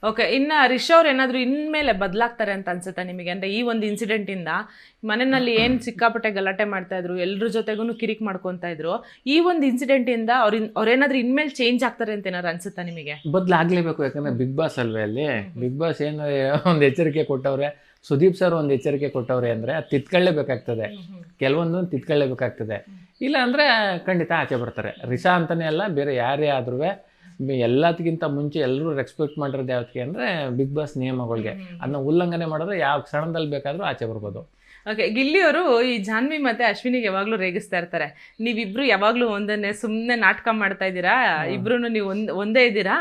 Okay. ಇನ್ನ ರಿಷ್ ಅವ್ರು ಏನಾದ್ರು ಇನ್ಮೇಲೆ ಬದಲಾಗ್ತಾರೆ ಅಂತ ಅನ್ಸುತ್ತಾ ನಿಮಗೆ? ಅಂದ್ರೆ ಈ ಒಂದು ಇನ್ಸಿಡೆಂಟ್ ಇಂದ ಮನೆಯಲ್ಲಿ ಏನ್ ಸಿಕ್ಕಾಪಟ್ಟೆ ಗಲಾಟೆ ಮಾಡ್ತಾ ಇದ್ರು, ಎಲ್ರ ಜೊತೆಗೂ ಕಿರಿಕ್ ಮಾಡ್ಕೊಂತ ಇದ್ರು, ಈ ಒಂದು ಇನ್ಸಿಡೆಂಟ್ ಇಂದ ಅವ್ರೇನಾದ್ರೂ ಇನ್ಮೇಲೆ ಚೇಂಜ್ ಆಗ್ತಾರೆ ಅಂತ ಏನಾದ್ರು ಅನ್ಸುತ್ತಾ ನಿಮಗೆ? ಬದಲಾಗ್ಲೇಬೇಕು, ಯಾಕಂದ್ರೆ ಬಿಗ್ ಬಾಸ್ ಅಲ್ವೇ ಅಲ್ಲಿ. ಬಿಗ್ ಬಾಸ್ ಏನು ಒಂದು ಎಚ್ಚರಿಕೆ ಕೊಟ್ಟವ್ರೆ, ಸುದೀಪ್ ಸರ್ ಒಂದು ಎಚ್ಚರಿಕೆ ಕೊಟ್ಟವ್ರೆ ಅಂದರೆ ಅದು ತಿದ್ಕೊಳ್ಳೇಬೇಕಾಗ್ತದೆ, ಕೆಲವೊಂದು ತಿದ್ಕೊಳ್ಳೇಬೇಕಾಗ್ತದೆ. ಇಲ್ಲ ಅಂದರೆ ಖಂಡಿತ ಆಚೆ ಬರ್ತಾರೆ. ರಿಷಾ ಅಂತಲೇ ಅಲ್ಲ, ಬೇರೆ ಯಾರೇ ಆದ್ರೂ ಎಲ್ಲದಕ್ಕಿಂತ ಮುಂಚೆ ಎಲ್ಲರೂ ರೆಸ್ಪೆಕ್ಟ್ ಮಾಡಿರೋದು ಯಾವತ್ತಿಗೆ ಅಂದರೆ ಬಿಗ್ ಬಾಸ್ ನಿಯಮಗಳಿಗೆ. ಅದನ್ನ ಉಲ್ಲಂಘನೆ ಮಾಡಿದ್ರೆ ಯಾವ ಕ್ಷಣದಲ್ಲಿ ಬೇಕಾದರೂ ಆಚೆ ಬರ್ಬೋದು. ಓಕೆ. ಗಿಲ್ಲಿಯವರು ಈ ಜಾನ್ವಿ ಮತ್ತೆ ಅಶ್ವಿನಿಗೆ ಯಾವಾಗ್ಲೂ ರೇಗಿಸ್ತಾ ಇರ್ತಾರೆ, ನೀವಿಬ್ರು ಯಾವಾಗ್ಲೂ ಒಂದನ್ನೇ ಸುಮ್ಮನೆ ನಾಟಕ ಮಾಡ್ತಾ ಇದ್ದೀರಾ, ಇಬ್ರು ನೀವು ಒಂದೇ ಇದ್ದೀರಾ,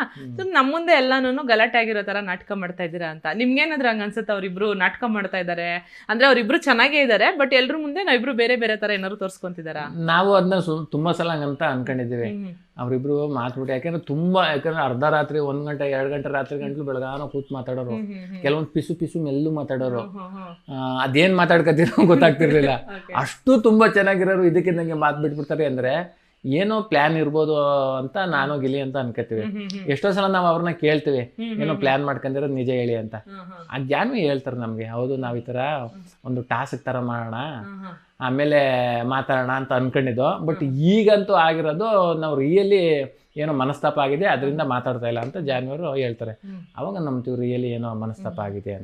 ನಮ್ಮ ಮುಂದೆ ಎಲ್ಲಾನು ಗಲಾಟೆ ಆಗಿರೋ ತರ ನಾಟಕ ಮಾಡ್ತಾ ಇದ್ದೀರಾ ಅಂತ. ನಿಮ್ಗೇನಾದ್ರೂ ಹಂಗ ಅನ್ಸುತ್ತೆ ಅವ್ರಿಬ್ರು ನಾಟಕ ಮಾಡ್ತಾ ಇದ್ದಾರೆ ಅಂದ್ರೆ? ಅವ್ರಿಬ್ರು ಚೆನ್ನಾಗೇ ಇದ್ದಾರೆ, ಬಟ್ ಎಲ್ರ ಮುಂದೆ ನಾವಿಬ್ರು ಬೇರೆ ಬೇರೆ ತರ ಏನಾದ್ರು ತೋರಿಸ್ಕೊಂತಿದಾರ? ನಾವು ಅದನ್ನ ತುಂಬಾ ಸಲ ಹಂಗಂತ ಅನ್ಕೊಂಡಿದ್ದೀವಿ. ಅವರಿಬ್ರು ಮಾತ್ಬಿಟ್ಟು, ಯಾಕಂದ್ರೆ ಅರ್ಧ ರಾತ್ರಿ 1 ಗಂಟೆ 2 ಗಂಟೆ ರಾತ್ರಿ ಗಂಟ್ಲು ಬೆಳಗಾನೋ ಕೂತ್ ಮಾತಾಡೋರು, ಕೆಲವೊಂದು ಪಿಸು ಮೆಲ್ಲು ಮಾತಾಡೋರು, ಅದೇನ್ ಮಾತಾಡ್ಕತ್ತಿರೋ ಗೊತ್ತಾಗ್ತಿರ್ಲಿಲ್ಲ. ಅಷ್ಟು ತುಂಬಾ ಚೆನ್ನಾಗಿರೋರು ಇದಕ್ಕಿಂದಂಗೆ ಮಾತು ಬಿಟ್ಬಿಡ್ತಾರೆ ಅಂದ್ರೆ ಏನೋ ಪ್ಲಾನ್ ಇರ್ಬೋದು ಅಂತ ನಾನು ಗಿಲಿ ಅಂತ ಅನ್ಕೋತೀವಿ. ಎಷ್ಟೋ ಸಲ ನಾವು ಅವ್ರನ್ನ ಕೇಳ್ತೀವಿ, ಏನೋ ಪ್ಲಾನ್ ಮಾಡ್ಕೊಂಡಿರೋದು ನಿಜ ಹೇಳಿ ಅಂತ. ಆ ಜಾನ್ವಿ ಹೇಳ್ತಾರೆ ನಮ್ಗೆ, ಹೌದು ನಾವ್ ಈ ತರ ಒಂದು ಟಾಸ್ಕ್ ತರ ಮಾಡೋಣ, ಆಮೇಲೆ ಮಾತಾಡೋಣ ಅಂತ ಅನ್ಕೊಂಡಿದ್ದು. ಬಟ್ ಈಗಂತೂ ಆಗಿರೋದು ನಾವು ರಿಯಲಿ ಏನೋ ಮನಸ್ತಾಪ ಆಗಿದೆ, ಅದರಿಂದ ಮಾತಾಡ್ತಾ ಇಲ್ಲ ಅಂತ ಜಾನ್ವಿ ಅವರು ಹೇಳ್ತಾರೆ. ಅವಾಗ ನಂಬ್ತೀವಿ ರಿಯಲಿ ಏನೋ ಮನಸ್ತಾಪ ಆಗಿದೆ ಅಂತ.